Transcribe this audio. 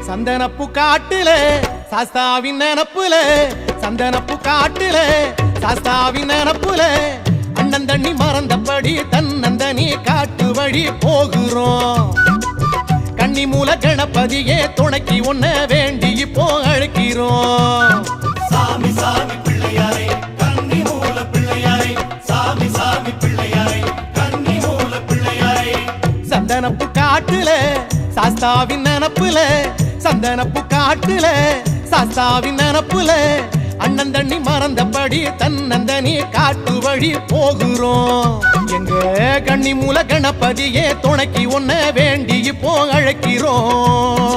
சந்தனப்பு காட்டுல சாஸ்தாவின் நினப்புல சந்தனப்பு காட்டுல சாஸ்தாவின் நினப்புல அண்ணன் தண்ணி மறந்தபடி தன்னந்தனி காட்டு வழி போகிறோம். கன்னி மூல கணபதியே துணைக்கி ஒன்ன வேண்டி இப்போ அழைக்கிறோம். சாமி சாமி பிள்ளையாரே கன்னி மூல பிள்ளையாரே சாமி சாமி பிள்ளையாரே கன்னி மூல பிள்ளையாரே. சந்தனப்பு காட்டுல சாஸ்தாவின் நினப்புல சந்தனப்பு காட்டுல சாஸ்தாவின் நினப்புல அண்ணன் தண்ணி மறந்தபடி தன்னந்தனி காட்டு வழி போகிறோம். எங்க கன்னி மூல கணபதியே துணைக்கி ஒன்ன வேண்டி இப்போ அழைக்கிறோம்.